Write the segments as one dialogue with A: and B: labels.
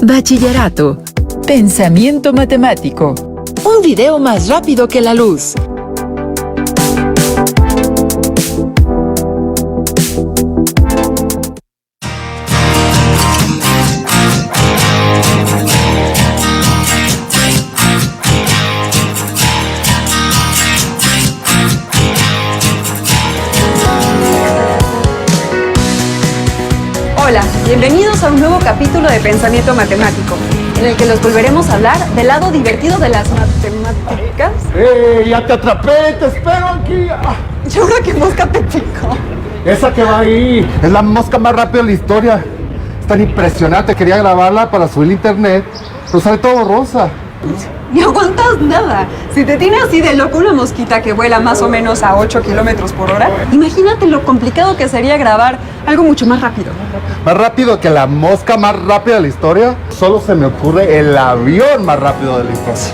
A: Bachillerato. Pensamiento matemático. Un video más rápido que la luz.
B: Hola, bienvenidos a un nuevo capítulo de Pensamiento Matemático, en el que los volveremos a hablar del lado divertido de las matemáticas.
C: ¡Ya te atrapé! ¡Te espero aquí!
B: Yo creo que mosca te picó.
C: Esa que va ahí es la mosca más rápida de la historia. Es tan impresionante, quería grabarla para subir a internet, pero sale todo borrosa.
B: Ni aguantas nada. Si te tiene así de loco una mosquita que vuela más o menos a 8 kilómetros por hora, imagínate lo complicado que sería grabar algo mucho más rápido.
C: Más rápido que la mosca más rápida de la historia, solo se me ocurre el avión más rápido de la historia.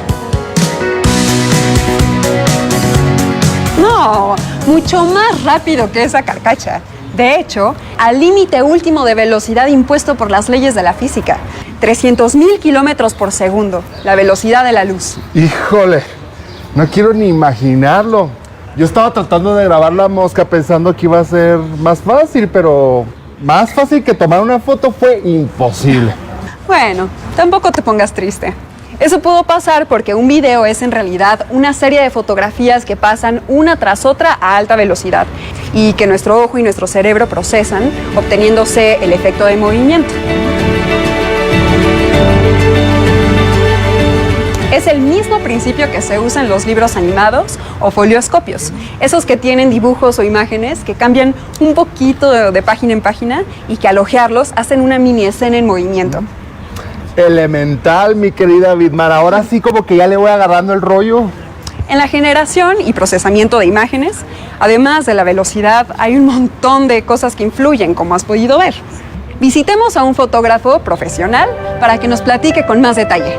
B: No, mucho más rápido que esa carcacha. De hecho, al límite último de velocidad impuesto por las leyes de la física, 300.000 kilómetros por segundo, la velocidad de la luz.
C: Híjole, no quiero ni imaginarlo. Yo estaba tratando de grabar la mosca pensando que iba a ser más fácil, pero más fácil que tomar una foto fue imposible.
B: Bueno, tampoco te pongas triste. Eso pudo pasar porque un video es en realidad una serie de fotografías que pasan una tras otra a alta velocidad y que nuestro ojo y nuestro cerebro procesan, obteniéndose el efecto de movimiento. Es el mismo principio que se usa en los libros animados o folioscopios, esos que tienen dibujos o imágenes que cambian un poquito de página en página y que al ojearlos hacen una mini escena en movimiento.
C: Elemental, mi querida Vidmar. Ahora sí como que ya le voy agarrando el rollo.
B: En la generación y procesamiento de imágenes, además de la velocidad, hay un montón de cosas que influyen, como has podido ver. Visitemos a un fotógrafo profesional para que nos platique con más detalle.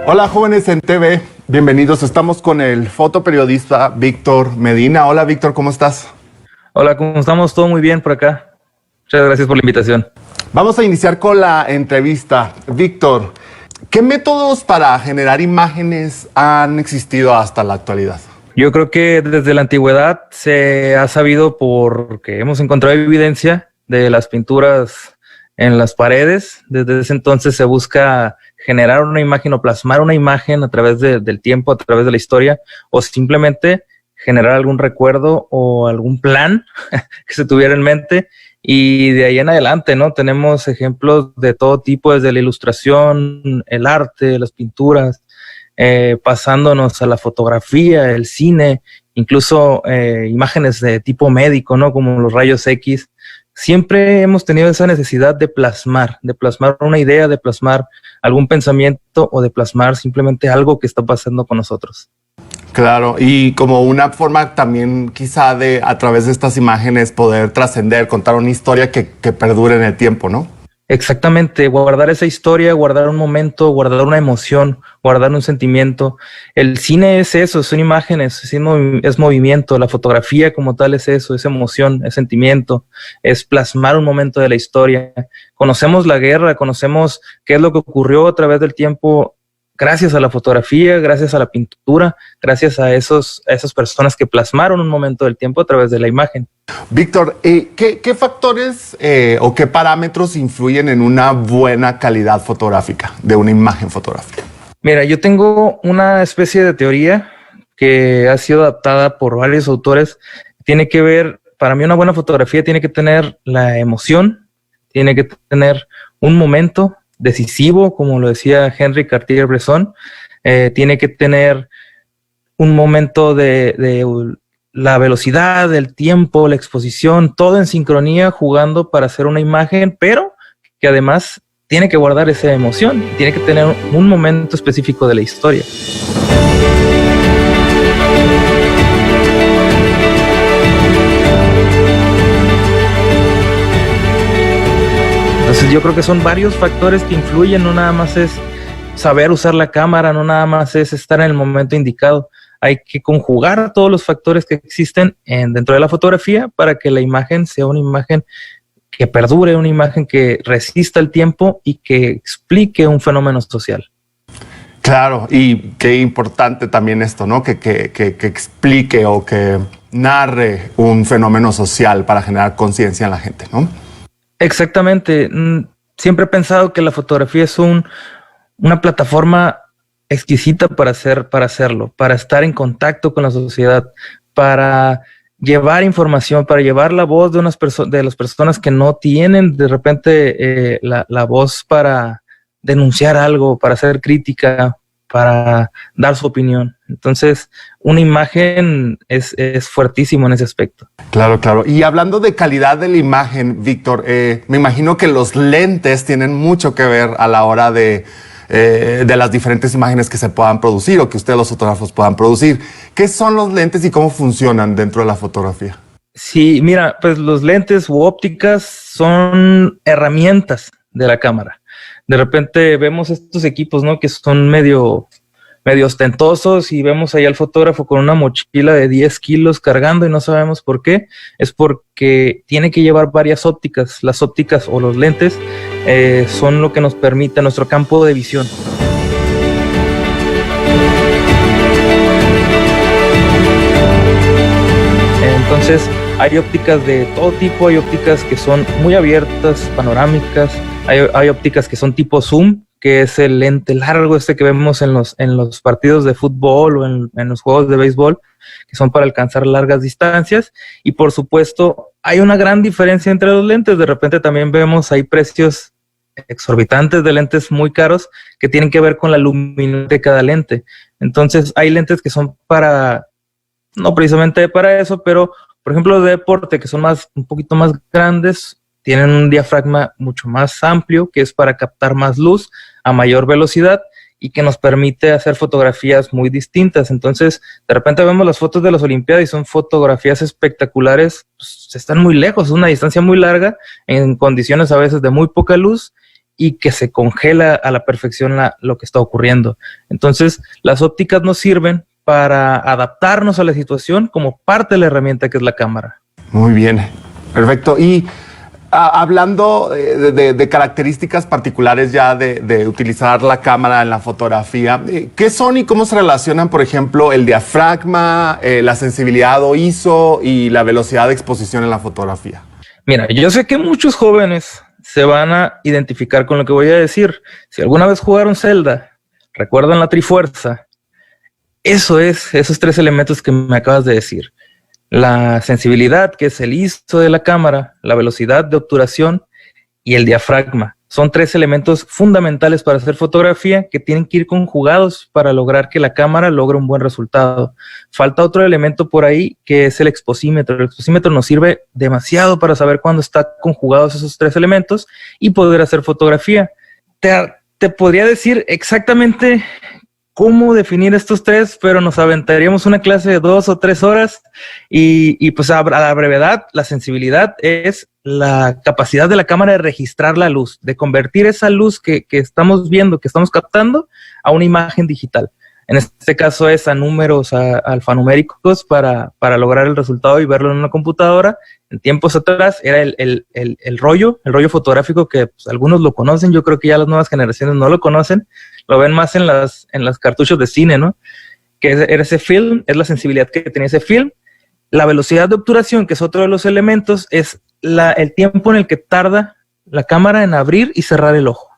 C: Hola jóvenes en TV, bienvenidos. Estamos con el fotoperiodista Víctor Medina. Hola Víctor, ¿cómo estás?
D: Hola, ¿cómo estamos? Todo muy bien por acá. Muchas gracias por la invitación.
C: Vamos a iniciar con la entrevista. Víctor, ¿qué métodos para generar imágenes han existido hasta la actualidad?
D: Yo creo que desde la antigüedad se ha sabido, porque hemos encontrado evidencia de las pinturas en las paredes. Desde ese entonces se busca generar una imagen o plasmar una imagen a través del tiempo, a través de la historia, o simplemente generar algún recuerdo o algún plan que se tuviera en mente. Y de ahí en adelante, ¿no? Tenemos ejemplos de todo tipo, desde la ilustración, el arte, las pinturas, pasándonos a la fotografía, el cine, incluso imágenes de tipo médico, ¿no? Como los rayos X. Siempre hemos tenido esa necesidad de plasmar una idea, de plasmar algún pensamiento o de plasmar simplemente algo que está pasando con nosotros.
C: Claro, y como una forma también quizá de a través de estas imágenes poder trascender, contar una historia que perdure en el tiempo, ¿no?
D: Exactamente, guardar esa historia, guardar un momento, guardar una emoción, guardar un sentimiento. El cine es eso, son imágenes, es movimiento. La fotografía como tal es eso, es emoción, es sentimiento, es plasmar un momento de la historia. Conocemos la guerra, conocemos qué es lo que ocurrió a través del tiempo gracias a la fotografía, gracias a la pintura, gracias a esas personas que plasmaron un momento del tiempo a través de la imagen.
C: Víctor, ¿qué factores o qué parámetros influyen en una buena calidad fotográfica de una imagen fotográfica?
D: Mira, yo tengo una especie de teoría que ha sido adaptada por varios autores. Tiene que ver, para mí una buena fotografía tiene que tener la emoción, tiene que tener un momento decisivo, como lo decía Henri Cartier-Bresson, tiene que tener un momento de la velocidad, el tiempo, la exposición, todo en sincronía, jugando para hacer una imagen, pero que además tiene que guardar esa emoción, tiene que tener un momento específico de la historia. Entonces yo creo que son varios factores que influyen, no nada más es saber usar la cámara, no nada más es estar en el momento indicado. Hay que conjugar todos los factores que existen dentro de la fotografía para que la imagen sea una imagen que perdure, una imagen que resista el tiempo y que explique un fenómeno social.
C: Claro, y qué importante también esto, ¿no? Que explique o que narre un fenómeno social para generar conciencia en la gente, ¿no?
D: Exactamente. Siempre he pensado que la fotografía es una plataforma exquisita para hacerlo, para estar en contacto con la sociedad, para llevar información, para llevar la voz de las personas que no tienen de repente la voz para denunciar algo, para hacer crítica, para dar su opinión. Entonces, una imagen es fuertísimo en ese aspecto.
C: Claro, claro. Y hablando de calidad de la imagen, Víctor, me imagino que los lentes tienen mucho que ver a la hora de las diferentes imágenes que se puedan producir o que ustedes los fotógrafos puedan producir. ¿Qué son los lentes y cómo funcionan dentro de la fotografía?
D: Sí, mira, pues los lentes u ópticas son herramientas de la cámara. De repente vemos estos equipos, ¿no? Que son medio ostentosos y vemos ahí al fotógrafo con una mochila de 10 kilos cargando y no sabemos por qué. Es porque tiene que llevar varias ópticas. Las ópticas o los lentes son lo que nos permite nuestro campo de visión. Entonces hay ópticas de todo tipo, hay ópticas que son muy abiertas, panorámicas, hay ópticas que son tipo zoom, que es el lente largo que vemos en los partidos de fútbol o en los juegos de béisbol, que son para alcanzar largas distancias. Y por supuesto, hay una gran diferencia entre los lentes. De repente también vemos ahí precios exorbitantes de lentes muy caros que tienen que ver con la luminosidad de cada lente. Entonces, hay lentes que son no precisamente para eso, pero por ejemplo de deporte, que son un poquito más grandes, tienen un diafragma mucho más amplio, que es para captar más luz a mayor velocidad y que nos permite hacer fotografías muy distintas. Entonces, de repente vemos las fotos de las Olimpiadas y son fotografías espectaculares, pues, están muy lejos, es una distancia muy larga, en condiciones a veces de muy poca luz y que se congela a la perfección lo que está ocurriendo. Entonces, las ópticas nos sirven para adaptarnos a la situación como parte de la herramienta que es la cámara.
C: Muy bien, perfecto. Y hablando de características particulares ya de utilizar la cámara en la fotografía, ¿qué son y cómo se relacionan, por ejemplo, el diafragma, la sensibilidad o ISO y la velocidad de exposición en la fotografía?
D: Mira, yo sé que muchos jóvenes se van a identificar con lo que voy a decir. Si alguna vez jugaron Zelda, recuerdan la Trifuerza. Eso es, esos tres elementos que me acabas de decir. La sensibilidad, que es el ISO de la cámara, la velocidad de obturación y el diafragma. Son tres elementos fundamentales para hacer fotografía que tienen que ir conjugados para lograr que la cámara logre un buen resultado. Falta otro elemento por ahí que es el exposímetro. El exposímetro nos sirve demasiado para saber cuándo están conjugados esos tres elementos y poder hacer fotografía. Te podría decir exactamente cómo definir estos tres, pero nos aventaríamos una clase de 2 o 3 horas y pues a la brevedad, la sensibilidad es la capacidad de la cámara de registrar la luz, de convertir esa luz que estamos viendo, que estamos captando, a una imagen digital. En este caso es a números alfanuméricos para lograr el resultado y verlo en una computadora. En tiempos atrás era el rollo fotográfico que pues, algunos lo conocen, yo creo que ya las nuevas generaciones no lo conocen, lo ven más en las cartuchos de cine, ¿no? Que era ese film, es la sensibilidad que tenía ese film. La velocidad de obturación, que es otro de los elementos, es el tiempo en el que tarda la cámara en abrir y cerrar el ojo.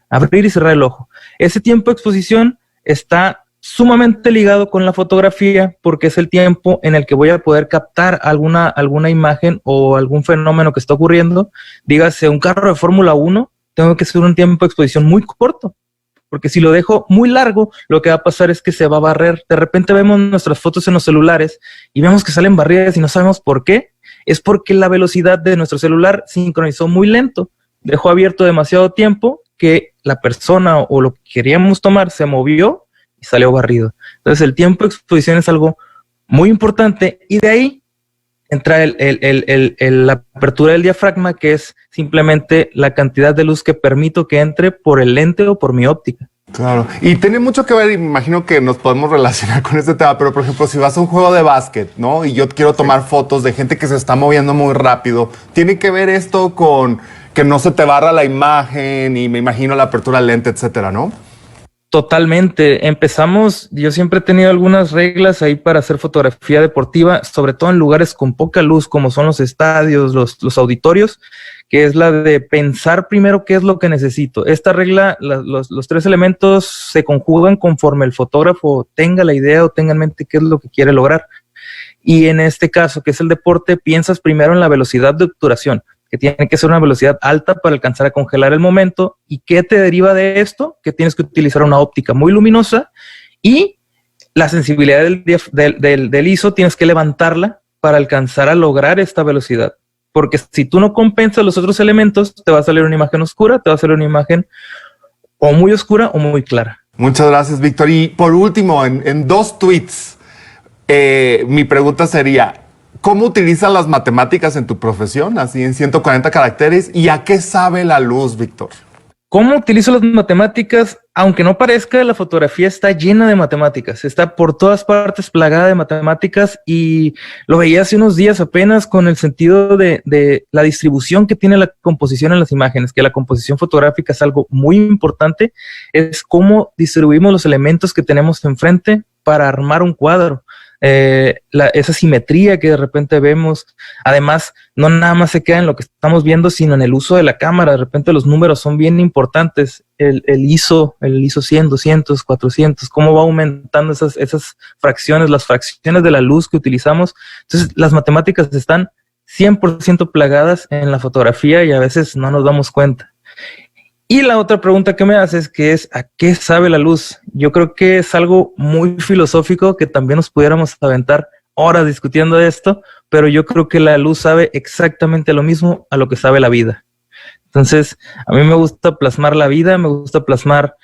D: Abrir y cerrar el ojo. Ese tiempo de exposición está sumamente ligado con la fotografía porque es el tiempo en el que voy a poder captar alguna imagen o algún fenómeno que está ocurriendo. Dígase, un carro de Fórmula 1, tengo que hacer un tiempo de exposición muy corto, porque si lo dejo muy largo, lo que va a pasar es que se va a barrer. De repente vemos nuestras fotos en los celulares y vemos que salen barridas y no sabemos por qué. Es porque la velocidad de nuestro celular sincronizó muy lento, dejó abierto demasiado tiempo que la persona o lo que queríamos tomar se movió y salió barrido. Entonces el tiempo de exposición es algo muy importante y de ahí entra la apertura del diafragma, que es simplemente la cantidad de luz que permito que entre por el lente o por mi óptica.
C: Claro, y tiene mucho que ver, y me imagino que nos podemos relacionar con este tema, pero por ejemplo, si vas a un juego de básquet, ¿no? Y yo quiero tomar fotos de gente que se está moviendo muy rápido, ¿tiene que ver esto con que no se te barra la imagen y me imagino la apertura lente, etcétera, ¿no?
D: Totalmente. Empezamos, yo siempre he tenido algunas reglas ahí para hacer fotografía deportiva, sobre todo en lugares con poca luz, como son los estadios, los auditorios, que es la de pensar primero qué es lo que necesito. Esta regla, los tres elementos se conjugan conforme el fotógrafo tenga la idea o tenga en mente qué es lo que quiere lograr. Y en este caso, que es el deporte, piensas primero en la velocidad de obturación, que tiene que ser una velocidad alta para alcanzar a congelar el momento. ¿Y qué te deriva de esto? Que tienes que utilizar una óptica muy luminosa y la sensibilidad del ISO tienes que levantarla para alcanzar a lograr esta velocidad. Porque si tú no compensas los otros elementos, te va a salir una imagen oscura, te va a salir una imagen o muy oscura o muy clara.
C: Muchas gracias, Víctor. Y por último, en 2 tweets, mi pregunta sería, ¿cómo utilizas las matemáticas en tu profesión, así en 140 caracteres? ¿Y a qué sabe la luz, Víctor?
D: ¿Cómo utilizo las matemáticas? Aunque no parezca, la fotografía está llena de matemáticas, está por todas partes plagada de matemáticas y lo veía hace unos días apenas con el sentido de la distribución que tiene la composición en las imágenes, que la composición fotográfica es algo muy importante, es cómo distribuimos los elementos que tenemos enfrente para armar un cuadro. Esa simetría que de repente vemos, además no nada más se queda en lo que estamos viendo, sino en el uso de la cámara. De repente los números son bien importantes, el ISO 100, 200, 400, cómo va aumentando esas fracciones, las fracciones de la luz que utilizamos. Entonces las matemáticas están 100% plagadas en la fotografía y a veces no nos damos cuenta. Y la otra pregunta que me haces, que es ¿a qué sabe la luz? Yo creo que es algo muy filosófico que también nos pudiéramos aventar horas discutiendo esto, pero yo creo que la luz sabe exactamente lo mismo a lo que sabe la vida. Entonces, a mí me gusta plasmar la vida, me gusta plasmar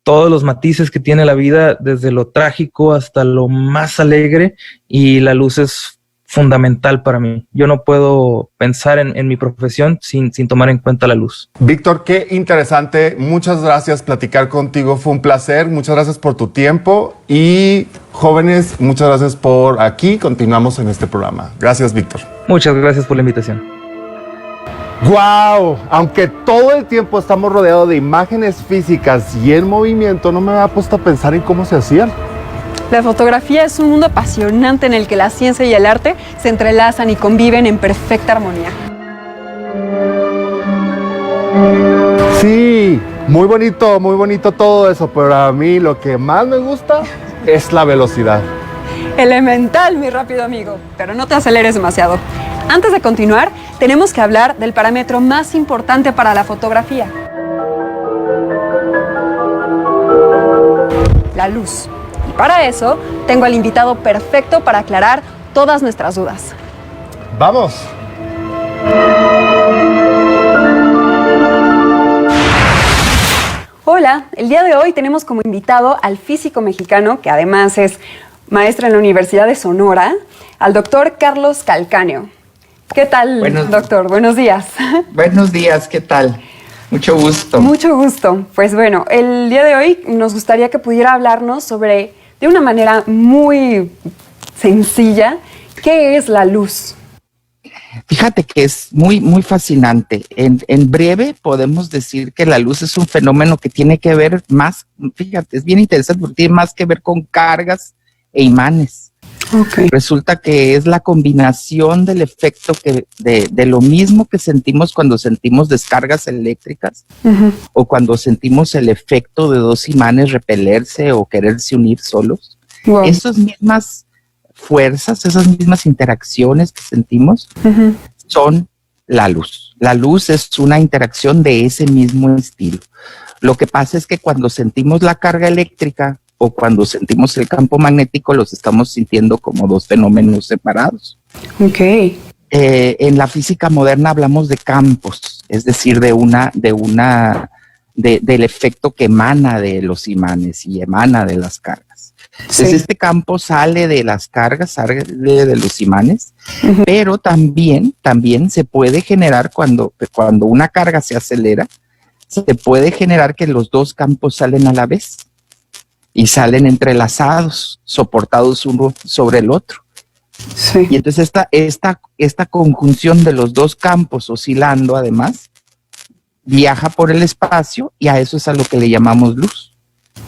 D: todos los matices que tiene la vida, desde lo trágico hasta lo más alegre, y la luz es fundamental para mí. Yo no puedo pensar en mi profesión sin tomar en cuenta la luz.
C: Víctor, qué interesante. Muchas gracias. Platicar contigo fue un placer. Muchas gracias por tu tiempo. Y jóvenes, muchas gracias por aquí. Continuamos en este programa. Gracias, Víctor.
D: Muchas gracias por la invitación.
C: ¡Guau! Aunque todo el tiempo estamos rodeados de imágenes físicas y en movimiento, no me había puesto a pensar en cómo se hacían.
B: La fotografía es un mundo apasionante en el que la ciencia y el arte se entrelazan y conviven en perfecta armonía.
C: Sí, muy bonito todo eso, pero a mí lo que más me gusta es la velocidad.
B: Elemental, mi rápido amigo, pero no te aceleres demasiado. Antes de continuar, tenemos que hablar del parámetro más importante para la fotografía: la luz. Y para eso, tengo al invitado perfecto para aclarar todas nuestras dudas.
C: ¡Vamos!
B: Hola, el día de hoy tenemos como invitado al físico mexicano, que además es maestro en la Universidad de Sonora, al doctor Carlos Calcáneo. ¿Qué tal, doctor? Buenos días.
E: Buenos días, ¿qué tal? Mucho gusto.
B: Mucho gusto. Pues bueno, el día de hoy nos gustaría que pudiera hablarnos sobre, de una manera muy sencilla, ¿qué es la luz?
E: Fíjate que es muy fascinante. En breve podemos decir que la luz es un fenómeno que tiene que ver más, fíjate, es bien interesante porque tiene más que ver con cargas e imanes.
B: Okay.
E: Resulta que es la combinación del efecto de lo mismo que sentimos cuando sentimos descargas eléctricas, o cuando sentimos el efecto de dos imanes repelerse o quererse unir solos.
B: Wow.
E: Esas mismas fuerzas, esas mismas interacciones que sentimos son la luz. La luz es una interacción de ese mismo estilo. Lo que pasa es que cuando sentimos la carga eléctrica o cuando sentimos el campo magnético, los estamos sintiendo como dos fenómenos separados.
B: Okay.
E: En la física moderna hablamos de campos, es decir, del efecto que emana de los imanes y emana de las cargas. Entonces, este campo sale de las cargas, sale de los imanes, pero también se puede generar cuando una carga se acelera, se puede generar que los dos campos salen a la vez y salen entrelazados, soportados uno sobre el otro.
B: Sí.
E: Y entonces esta conjunción de los dos campos oscilando, además, viaja por el espacio y a eso es a lo que le llamamos luz.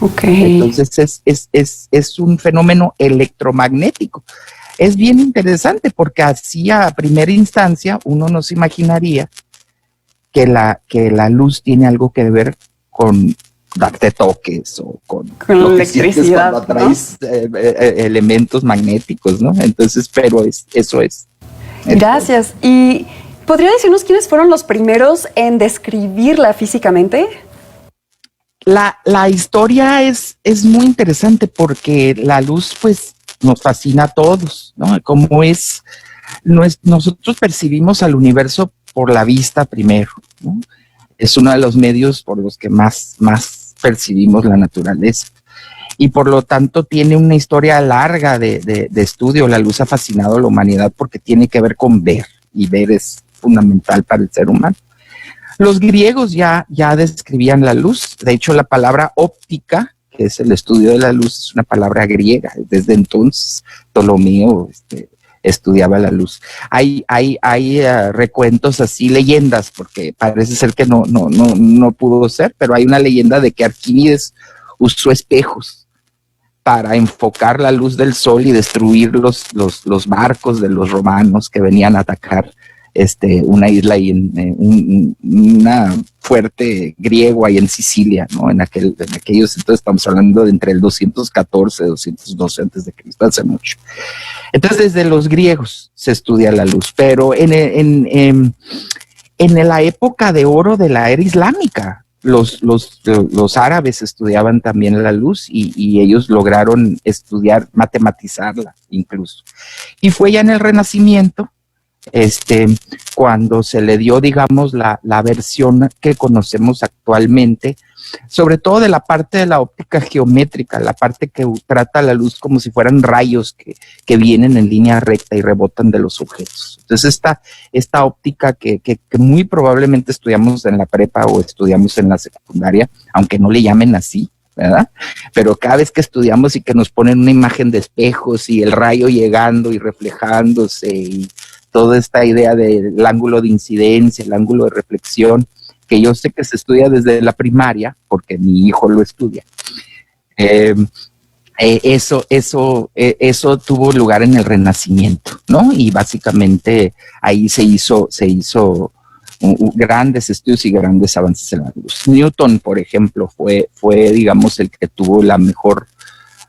B: Ok.
E: Entonces es un fenómeno electromagnético. Es bien interesante porque así a primera instancia uno no se imaginaría que la luz tiene algo que ver con darte toques o con
B: la
E: lo que sientes
B: electricidad,
E: cuando atraes elementos magnéticos, ¿no? Entonces, pero eso es.
B: Gracias. ¿Y podría decirnos quiénes fueron los primeros en describirla físicamente?
E: La historia es muy interesante porque la luz, pues, nos fascina a todos, ¿no? Como nosotros percibimos al universo por la vista primero, ¿no? Es uno de los medios por los que más percibimos la naturaleza. Y por lo tanto tiene una historia larga de estudio. La luz ha fascinado a la humanidad porque tiene que ver con ver, y ver es fundamental para el ser humano. Los griegos ya describían la luz. De hecho, la palabra óptica, que es el estudio de la luz, es una palabra griega. Desde entonces, Ptolomeo estudiaba la luz. Hay recuentos así, leyendas, porque parece ser que no pudo ser, pero hay una leyenda de que Arquímedes usó espejos para enfocar la luz del sol y destruir los barcos de los romanos que venían a atacar una isla y una fuerte griego ahí en Sicilia, ¿no? En aquellos entonces estamos hablando de entre el 214 y 212 antes de Cristo, hace mucho. Entonces desde los griegos se estudia la luz, pero en la época de oro de la era islámica, los árabes estudiaban también la luz y ellos lograron estudiar, matematizarla incluso. Y fue ya en el Renacimiento cuando se le dio, digamos, la versión que conocemos actualmente, sobre todo de la parte de la óptica geométrica, la parte que trata la luz como si fueran rayos que vienen en línea recta y rebotan de los objetos. Entonces esta óptica que muy probablemente estudiamos en la prepa o estudiamos en la secundaria, aunque no le llamen así, ¿verdad? Pero cada vez que estudiamos y que nos ponen una imagen de espejos y el rayo llegando y reflejándose y toda esta idea del ángulo de incidencia, el ángulo de reflexión, que yo sé que se estudia desde la primaria, porque mi hijo lo estudia. Eso tuvo lugar en el Renacimiento, ¿no? Y básicamente ahí se hizo grandes estudios y grandes avances en la luz. Newton, por ejemplo, fue digamos, el que tuvo la mejor,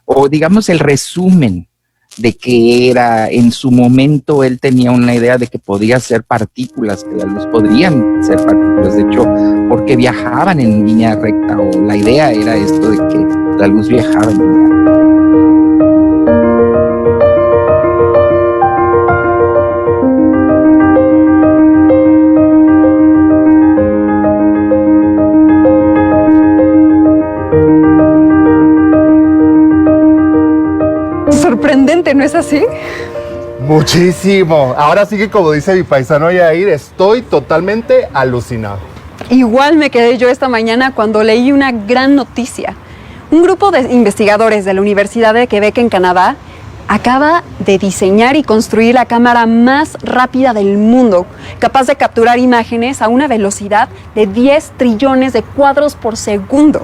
E: o digamos, el resumen de que era, en su momento él tenía una idea de que podía ser partículas, que la luz podrían ser partículas, de hecho, porque viajaban en línea recta, o la idea era esto de que la luz viajaba en línea recta.
B: Sorprendente, ¿no es así?
C: Muchísimo. Ahora sí que, como dice mi paisano Yair, estoy totalmente alucinado.
B: Igual me quedé yo esta mañana cuando leí una gran noticia. Un grupo de investigadores de la Universidad de Quebec en Canadá acaba de diseñar y construir la cámara más rápida del mundo, capaz de capturar imágenes a una velocidad de 10 trillones de cuadros por segundo.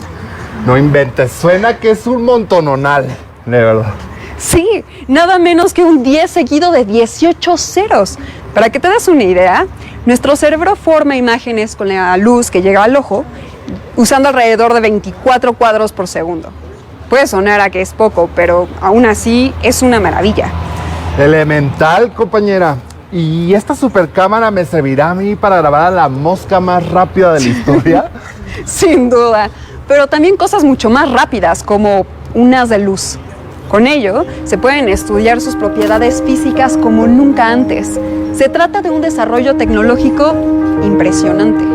C: No inventes, suena que es un montononal, de verdad.
B: Sí, nada menos que un 10 seguido de 18 ceros. Para que te des una idea, nuestro cerebro forma imágenes con la luz que llega al ojo usando alrededor de 24 cuadros por segundo. Puede sonar a que es poco, pero aún así es una maravilla.
C: Elemental, compañera. ¿Y esta supercámara me servirá a mí para grabar a la mosca más rápida de la historia?
B: Sin duda, pero también cosas mucho más rápidas como unas de luz. Con ello, se pueden estudiar sus propiedades físicas como nunca antes. Se trata de un desarrollo tecnológico impresionante.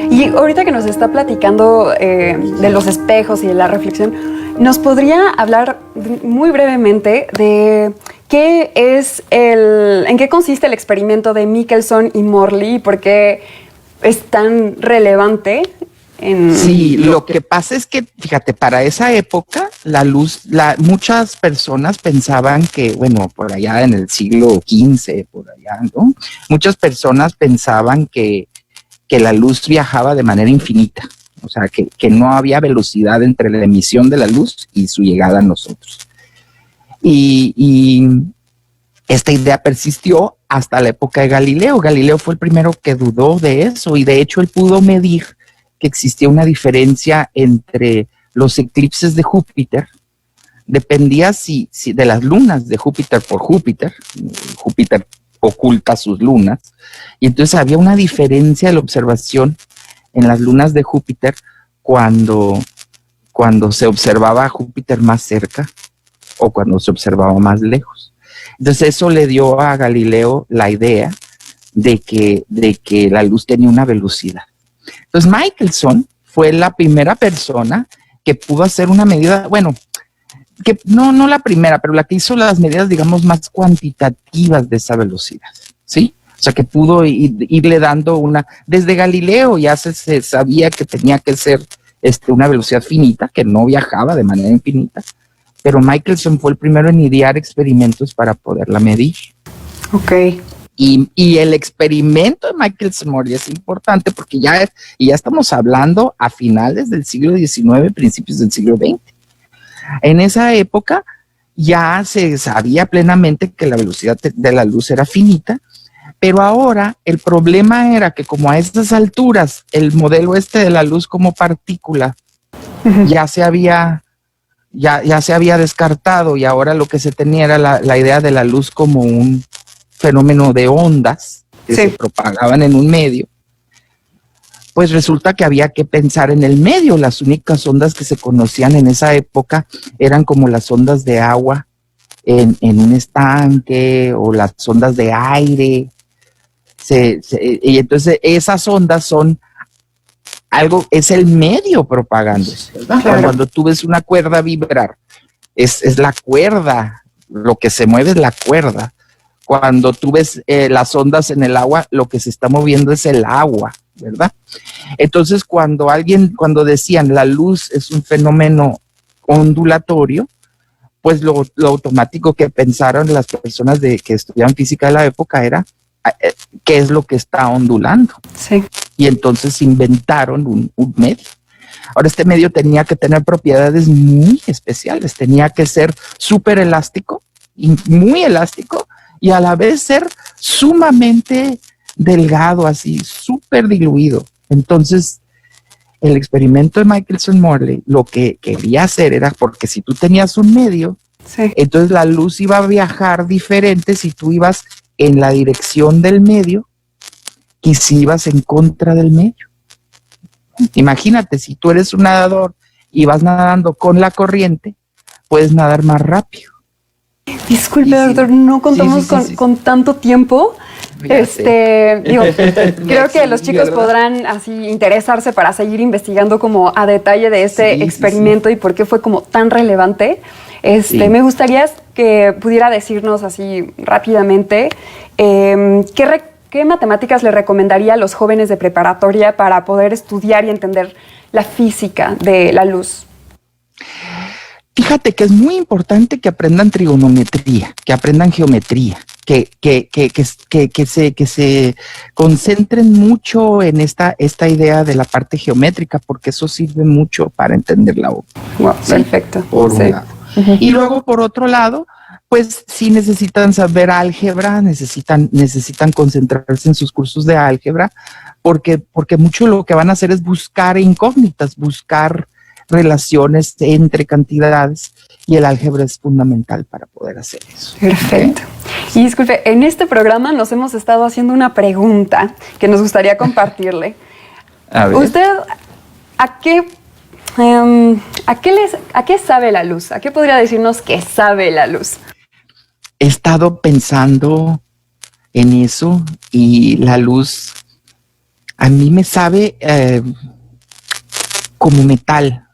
B: Y ahorita que nos está platicando de los espejos y de la reflexión, ¿nos podría hablar muy brevemente de en qué consiste el experimento de Michelson y Morley y por qué es tan relevante?
E: Sí, lo que pasa es que, fíjate, para esa época la luz, muchas personas pensaban que, bueno, por allá en el siglo XV, por allá, ¿no? Muchas personas pensaban que la luz viajaba de manera infinita, o sea, que no había velocidad entre la emisión de la luz y su llegada a nosotros. Y esta idea persistió hasta la época de Galileo. Galileo fue el primero que dudó de eso y de hecho él pudo medir que existía una diferencia entre los eclipses de Júpiter. Dependía si de las lunas de Júpiter por Júpiter. Júpiter oculta sus lunas. Y entonces había una diferencia de la observación en las lunas de Júpiter cuando se observaba a Júpiter más cerca o cuando se observaba más lejos. Entonces eso le dio a Galileo la idea de que la luz tenía una velocidad. Entonces Michelson fue la primera persona que pudo hacer una medida, bueno, que no la primera, pero la que hizo las medidas, digamos, más cuantitativas de esa velocidad, ¿sí? O sea, que pudo irle dando desde Galileo ya se sabía que tenía que ser una velocidad finita, que no viajaba de manera infinita, pero Michelson fue el primero en idear experimentos para poderla medir.
B: Ok.
E: Y el experimento de Michelson-Morley es importante porque ya estamos hablando a finales del siglo XIX, principios del siglo XX. En esa época ya se sabía plenamente que la velocidad de la luz era finita, pero ahora el problema era que como a estas alturas el modelo de la luz como partícula ya se había descartado y ahora lo que se tenía era la idea de la luz como un fenómeno de ondas que se propagaban en un medio, pues resulta que había que pensar en el medio. Las únicas ondas que se conocían en esa época eran como las ondas de agua en un estanque o las ondas de aire. Y entonces esas ondas son es el medio propagándose, ¿verdad? Claro. Cuando tú ves una cuerda vibrar, es la cuerda, lo que se mueve es la cuerda. Cuando tú ves las ondas en el agua, lo que se está moviendo es el agua, ¿verdad? Entonces, cuando decían la luz es un fenómeno ondulatorio, pues lo automático que pensaron las personas que estudiaban física de la época era qué es lo que está ondulando.
B: Sí.
E: Y entonces inventaron un medio. Ahora, este medio tenía que tener propiedades muy especiales, tenía que ser súper elástico, muy elástico, y a la vez ser sumamente delgado, así, súper diluido. Entonces, el experimento de Michelson-Morley lo que quería hacer era, porque si tú tenías un medio, entonces la luz iba a viajar diferente si tú ibas en la dirección del medio que si ibas en contra del medio. Imagínate, si tú eres un nadador y vas nadando con la corriente, puedes nadar más rápido.
B: Disculpe, doctor, no contamos con tanto tiempo. Creo que los chicos podrán así interesarse para seguir investigando como a detalle de este experimento y por qué fue como tan relevante. Me gustaría que pudiera decirnos así rápidamente qué matemáticas le recomendaría a los jóvenes de preparatoria para poder estudiar y entender la física de la luz.
E: Fíjate que es muy importante que aprendan trigonometría, que aprendan geometría, que se concentren mucho en esta idea de la parte geométrica, porque eso sirve mucho para entender la obra.
B: Wow, ¿sí? Perfecto.
E: Por un lado. Uh-huh. Y luego, por otro lado, pues sí necesitan saber álgebra, necesitan concentrarse en sus cursos de álgebra, porque mucho lo que van a hacer es buscar incógnitas, buscar relaciones entre cantidades, y el álgebra es fundamental para poder hacer eso.
B: Perfecto. Y disculpe, en este programa nos hemos estado haciendo una pregunta que nos gustaría compartirle.
E: A ver.
B: ¿Usted a qué sabe la luz? ¿A qué podría decirnos que sabe la luz?
E: He estado pensando en eso y la luz a mí me sabe como metal,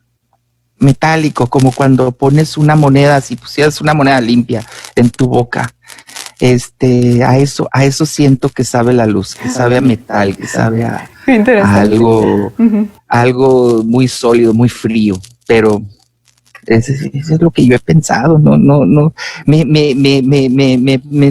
E: metálico, como cuando pones una moneda, si pusieras una moneda limpia en tu boca. A eso siento que sabe la luz, que sabe a metal, que sabe a algo muy sólido, muy frío, pero eso es lo que yo he pensado. No.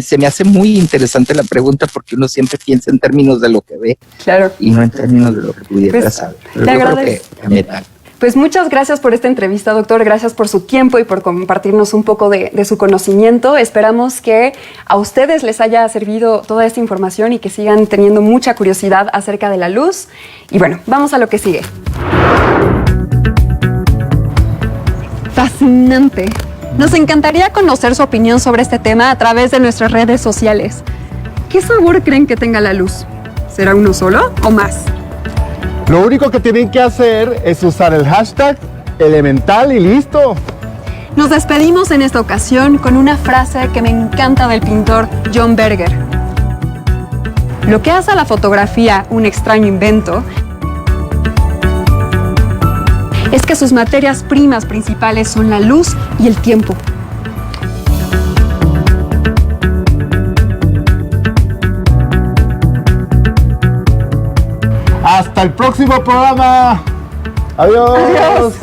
E: Se me hace muy interesante la pregunta porque uno siempre piensa en términos de lo que ve,
B: claro,
E: y no en términos de lo que pudiera saber.
B: Te agradezco.
E: Metal.
B: Pues muchas gracias por esta entrevista, doctor. Gracias por su tiempo y por compartirnos un poco de su conocimiento. Esperamos que a ustedes les haya servido toda esta información y que sigan teniendo mucha curiosidad acerca de la luz. Y bueno, vamos a lo que sigue. Fascinante. Nos encantaría conocer su opinión sobre este tema a través de nuestras redes sociales. ¿Qué sabor creen que tenga la luz? ¿Será uno solo o más?
C: Lo único que tienen que hacer es usar el hashtag elemental y listo.
B: Nos despedimos en esta ocasión con una frase que me encanta del pintor John Berger. Lo que hace a la fotografía un extraño invento es que sus materias primas principales son la luz y el tiempo.
C: Hasta el próximo programa. Adiós.
B: Adiós.